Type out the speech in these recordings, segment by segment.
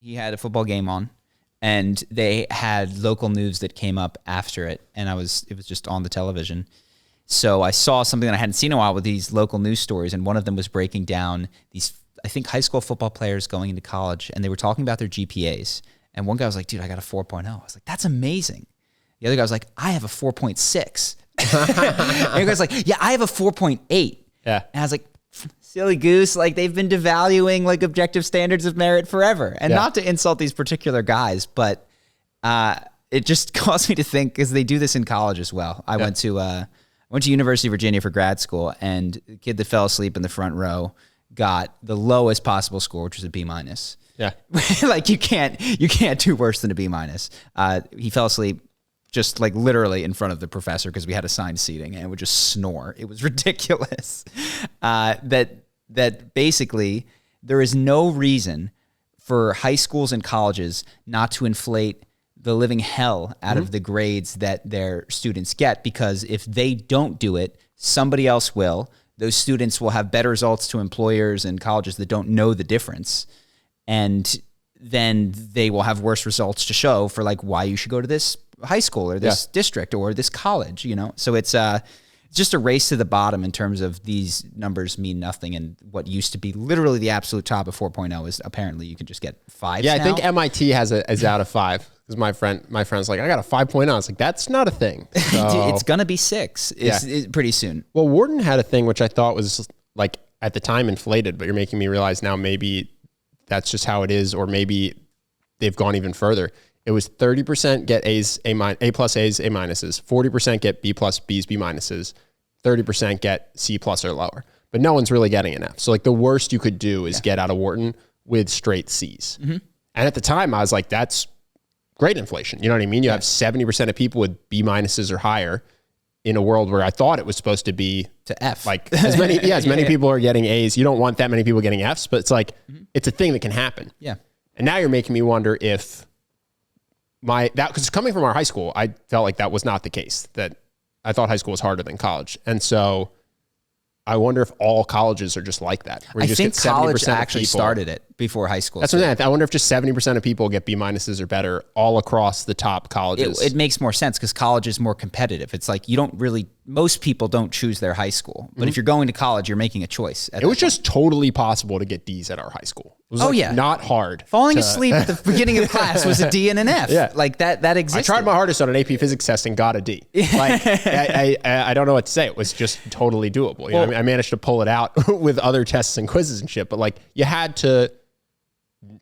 he had a football game on, and they had local news that came up after it, and it was just on the television. So I saw something that I hadn't seen in a while with these local news stories, and one of them was breaking down these, I think, high school football players going into college, and they were talking about their GPAs. And one guy was like, dude, I got a 4.0. I was like, that's amazing. The other guy was like, I have a 4.6. And the guy's like, yeah, I have a 4.8. Yeah. And I was like, silly goose. Like, they've been devaluing like objective standards of merit forever. And not to insult these particular guys, but it just caused me to think, because they do this in college as well. I went to University of Virginia for grad school, and the kid that fell asleep in the front row got the lowest possible score, which was a B-. Yeah. Like, you can't do worse than a B-. He fell asleep just like literally in front of the professor because we had assigned seating, and would just snore. It was ridiculous. That basically there is no reason for high schools and colleges not to inflate the living hell out of the grades that their students get, because if they don't do it, somebody else will. Those students will have better results to employers and colleges that don't know the difference. And then they will have worse results to show for like why you should go to this high school or this district or this college, you know? So it's just a race to the bottom in terms of these numbers mean nothing. And what used to be literally the absolute top of 4.0 is apparently you can just get 5s. Yeah, now. I think MIT is out of 5. Because my friend's like, I got a 5.0. It's like, that's not a thing. So, it's going to be 6 pretty soon. Well, Wharton had a thing which I thought was like at the time inflated, but you're making me realize now maybe that's just how it is, or maybe they've gone even further. It was 30% get A's, A plus A's, A minuses, 40% get B plus B's, B minuses, 30% get C plus or lower. But no one's really getting an F. So like the worst you could do is get out of Wharton with straight C's. Mm-hmm. And at the time I was like, that's great inflation. You know what I mean? You have 70% of people with B minuses or higher in a world where I thought it was supposed to be to F. Like as many people are getting A's. You don't want that many people getting F's, but it's like, it's a thing that can happen. Yeah. And now you're making me wonder if because coming from our high school, I felt like that was not the case, that I thought high school was harder than college. And so I wonder if all colleges are just like that. I think college actually started it before high school. That's what I wonder if just 70% of people get B minuses or better all across the top colleges. It makes more sense because college is more competitive. It's like most people don't choose their high school. But if you're going to college, you're making a choice. It was just totally possible to get D's at our high school. It was not hard. Falling asleep at the beginning of class was a D and an F. Yeah. Like that existed. I tried my hardest on an AP physics test and got a D. Like I don't know what to say. It was just totally doable. You know what I mean? I managed to pull it out with other tests and quizzes and shit, but like you had to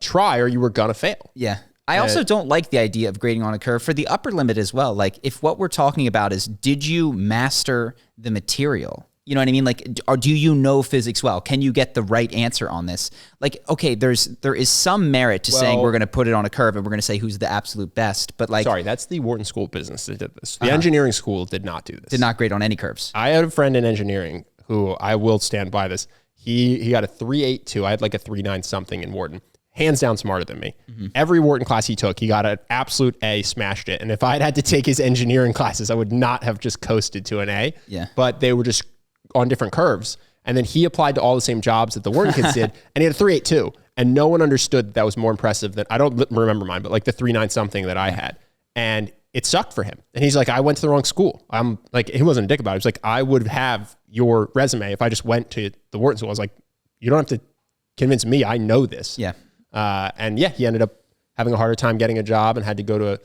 try or you were gonna fail. Yeah. I also don't like the idea of grading on a curve for the upper limit as well. Like if what we're talking about is, did you master the material? You know what I mean? Like, do you know physics well? Can you get the right answer on this? Like, okay, there is some merit to saying we're going to put it on a curve and we're going to say who's the absolute best. But like, sorry, that's the Wharton School of Business that did this. The engineering school did not do this. Did not grade on any curves. I had a friend in engineering who I will stand by this. He got a 3.82. I had like a 3.9 something in Wharton. Hands down smarter than me. Mm-hmm. Every Wharton class he took, he got an absolute A, smashed it. And if I'd had to take his engineering classes, I would not have just coasted to an A. Yeah. But they were just on different curves. And then he applied to all the same jobs that the Wharton kids did, and he had a 3.82. And no one understood that was more impressive than, I don't remember mine, but like the 3.9 something that I had. And it sucked for him. And he's like, I went to the wrong school. I'm like, he wasn't a dick about it. He was like, I would have your resume if I just went to the Wharton school. I was like, you don't have to convince me. I know this. Yeah. And he ended up having a harder time getting a job and had to go to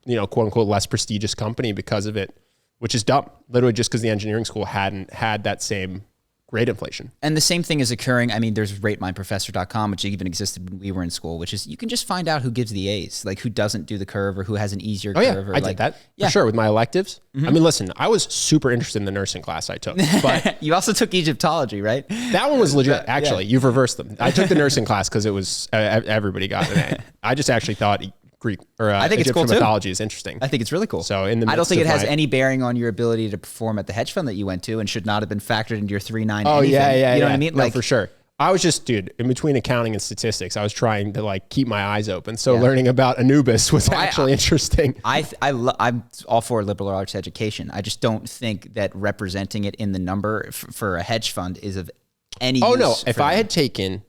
a, quote unquote, less prestigious company because of it, which is dumb. Literally just because the engineering school hadn't had that same grade inflation. And the same thing is occurring. I mean, there's ratemyprofessor.com, which even existed when we were in school, which is you can just find out who gives the A's, like who doesn't do the curve or who has an easier curve. I did that for sure with my electives. Mm-hmm. I mean, listen, I was super interested in the nursing class I took, but you also took Egyptology, right? That one was legit. Actually, you've reversed them. I took the nursing class because it was everybody got an A. I just actually thought Greek or I think Egyptian it's cool mythology too. is interesting. I think it's really cool. So I don't think it has any bearing on your ability to perform at the hedge fund that you went to, and should not have been factored into your 3.9. Oh anything. Yeah. You know what I mean? No, for sure. I was just, dude, in between accounting and statistics, I was trying to like keep my eyes open. So learning about Anubis was actually interesting. I'm all for liberal arts education. I just don't think that representing it in the number for a hedge fund is of any use. Oh no, if I had taken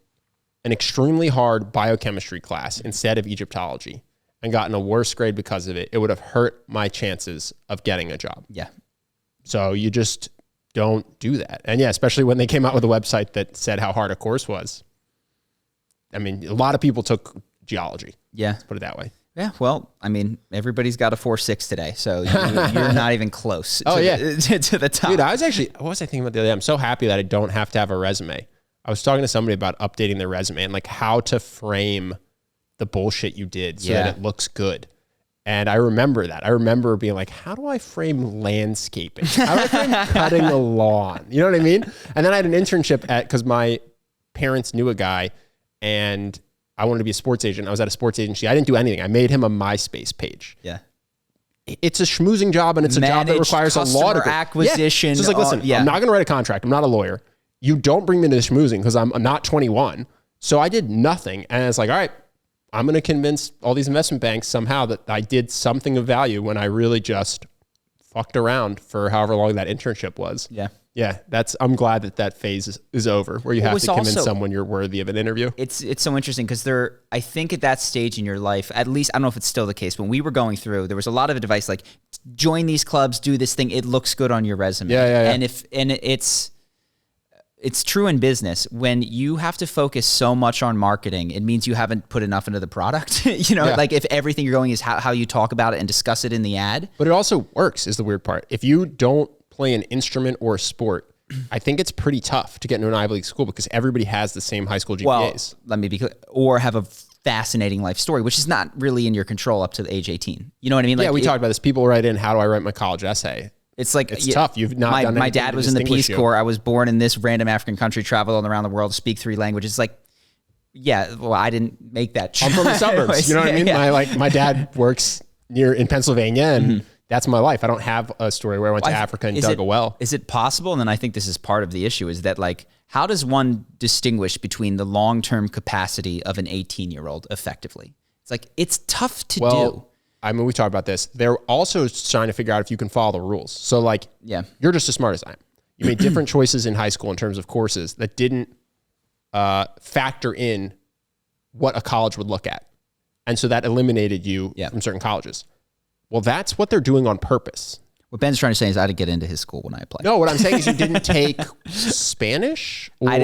an extremely hard biochemistry class instead of Egyptology and gotten a worse grade because of it, it would have hurt my chances of getting a job. Yeah. So you just don't do that. And yeah, especially when they came out with a website that said how hard a course was. I mean, a lot of people took geology. Yeah. Let's put it that way. Yeah, well, I mean, everybody's got a 4.6 today, so you're not even close to the top. Dude, what was I thinking about the other day? I'm so happy that I don't have to have a resume. I was talking to somebody about updating their resume and like how to frame the bullshit you did so that it looks good. And I remember that. I remember being like, how do I frame landscaping? How do I frame cutting a lawn? You know what I mean? And then I had an internship because my parents knew a guy and I wanted to be a sports agent. I was at a sports agency. I didn't do anything. I made him a MySpace page. Yeah. It's a schmoozing job and it's a job that requires a lot of acquisition. Yeah. So it's like, listen, I'm not going to write a contract. I'm not a lawyer. You don't bring me into the schmoozing because I'm not 21. So I did nothing. And it's like, all right, I'm going to convince all these investment banks somehow that I did something of value when I really just fucked around for however long that internship was. Yeah. Yeah, I'm glad that phase is over where you have to convince someone you're worthy of an interview. It's so interesting because I think at that stage in your life, at least, I don't know if it's still the case, when we were going through, there was a lot of advice like, join these clubs, do this thing, it looks good on your resume. Yeah. And it's true in business. When you have to focus so much on marketing, it means you haven't put enough into the product. Like if everything you're going is how you talk about it and discuss it in the ad. But it also works is the weird part. If you don't play an instrument or a sport, I think it's pretty tough to get into an Ivy League school because everybody has the same high school GPAs. Well, let me be clear. Or have a fascinating life story, which is not really in your control up to the age 18. You know what I mean? Like, we talked about this. People write in, how do I write my college essay? It's like, it's tough. You've not done anything. My dad was in the Peace Corps. I was born in this random African country, traveled around the world, speak 3 languages. It's like, yeah, well, I didn't make that choice. I'm from the suburbs. You know what I mean? Yeah. My dad works in Pennsylvania and that's my life. I don't have a story where I went to Africa and dug a well. Is it possible? And then I think this is part of the issue is that like, how does one distinguish between the long-term capacity of an 18-year-old effectively? It's like, it's tough to do. I mean, we talked about this. They're also trying to figure out if you can follow the rules. So like, you're just as smart as I am. You made different choices in high school in terms of courses that didn't factor in what a college would look at. And so that eliminated you from certain colleges. Well, that's what they're doing on purpose. What Ben's trying to say is I didn't get into his school when I applied. No, what I'm saying is you didn't take Spanish? Or I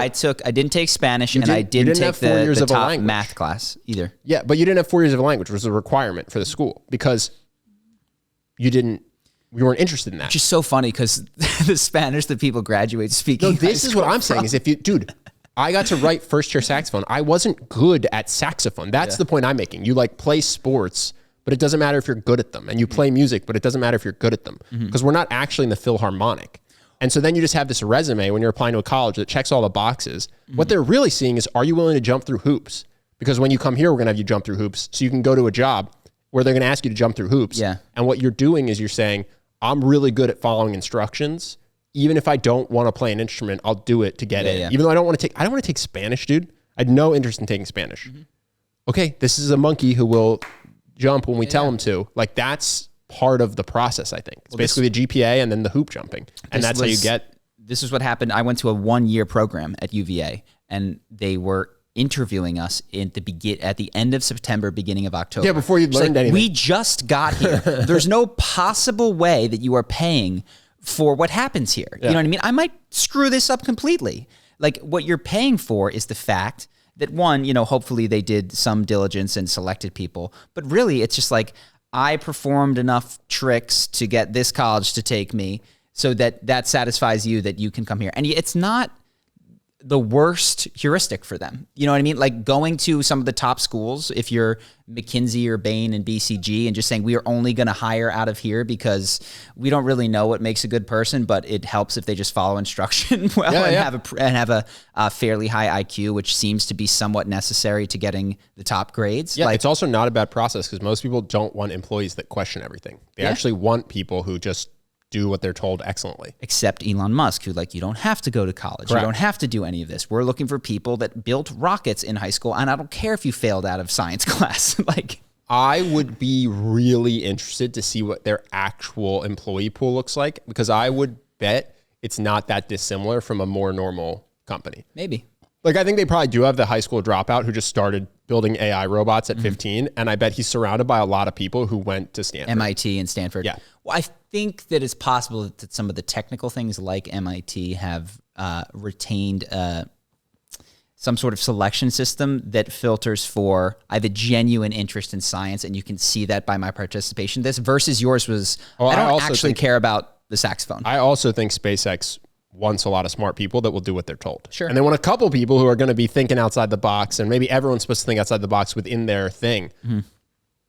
didn't take Spanish and I didn't take the top math class either. Yeah, but you didn't have 4 years of a language, which was a requirement for the school because you weren't interested in that. Which is so funny because the Spanish that people graduate speaking. No, this is what I'm saying is I got to write first year saxophone. I wasn't good at saxophone. That's the point I'm making. You like play sports, but it doesn't matter if you're good at them. And you play music, but it doesn't matter if you're good at them because we're not actually in the Philharmonic. And so then you just have this resume when you're applying to a college that checks all the boxes. What they're really seeing is, are you willing to jump through hoops? Because when you come here, we're going to have you jump through hoops so you can go to a job where they're going to ask you to jump through hoops. Yeah. And what you're doing is you're saying, I'm really good at following instructions. Even if I don't want to play an instrument, I'll do it to get in. Yeah. Even though I don't want to take Spanish, dude. I had no interest in taking Spanish. Okay, this is a monkey who will jump when we tell him to. Like, that's part of the process, I think. It's basically the GPA and then the hoop jumping. And that's how you get... This is what happened. I went to a 1-year program at UVA, and they were interviewing us at the end of September, beginning of October. Yeah, before you learned anything. We just got here. There's no possible way that you are paying for what happens here. You know what I mean? I might screw this up completely. Like, what you're paying for is the fact that one, hopefully they did some diligence and selected people, but really it's just like, I performed enough tricks to get this college to take me so that satisfies you that you can come here. And it's not the worst heuristic for them. You know what I mean? Like going to some of the top schools, if you're McKinsey or Bain and BCG, and just saying we are only going to hire out of here because we don't really know what makes a good person, but it helps if they just follow instruction well and have a fairly high IQ, which seems to be somewhat necessary to getting the top grades. Yeah, it's also not a bad process because most people don't want employees that question everything. They actually want people who just do what they're told excellently. Except Elon Musk, who you don't have to go to college. Correct. You don't have to do any of this. We're looking for people that built rockets in high school, and I don't care if you failed out of science class. I would be really interested to see what their actual employee pool looks like, because I would bet it's not that dissimilar from a more normal company. Maybe. Like, I think they probably do have the high school dropout who just started building AI robots at 15. And I bet he's surrounded by a lot of people who went to Stanford. MIT and Stanford. Yeah. Well, I think that it's possible that some of the technical things like MIT have retained some sort of selection system that filters for, I have a genuine interest in science, and you can see that by my participation in this, versus yours was, I don't actually care about the saxophone. I also think SpaceX wants a lot of smart people that will do what they're told. Sure. And they want a couple people who are going to be thinking outside the box, and maybe everyone's supposed to think outside the box within their thing.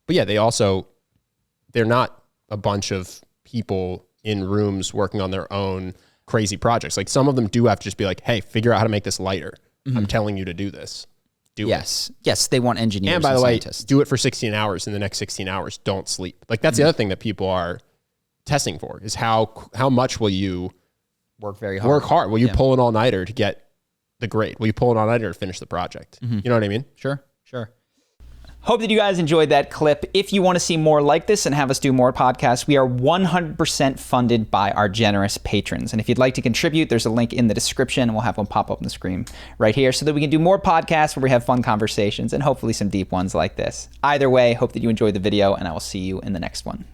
But yeah, they're not a bunch of people in rooms working on their own crazy projects. Like, some of them do have to just be like, hey, figure out how to make this lighter. I'm telling you to do this. Do it. Yes, they want engineers and by the way, scientists. do it for 16 hours. In the next 16 hours, don't sleep. Like, that's the other thing that people are testing for, is how much will you work very hard. Will you pull an all-nighter to get the grade? Will you pull an all-nighter to finish the project? You know what I mean? Sure. Hope that you guys enjoyed that clip. If you want to see more like this and have us do more podcasts, we are 100% funded by our generous patrons. And if you'd like to contribute, there's a link in the description, and we'll have one pop up on the screen right here so that we can do more podcasts where we have fun conversations and hopefully some deep ones like this. Either way, hope that you enjoyed the video, and I will see you in the next one.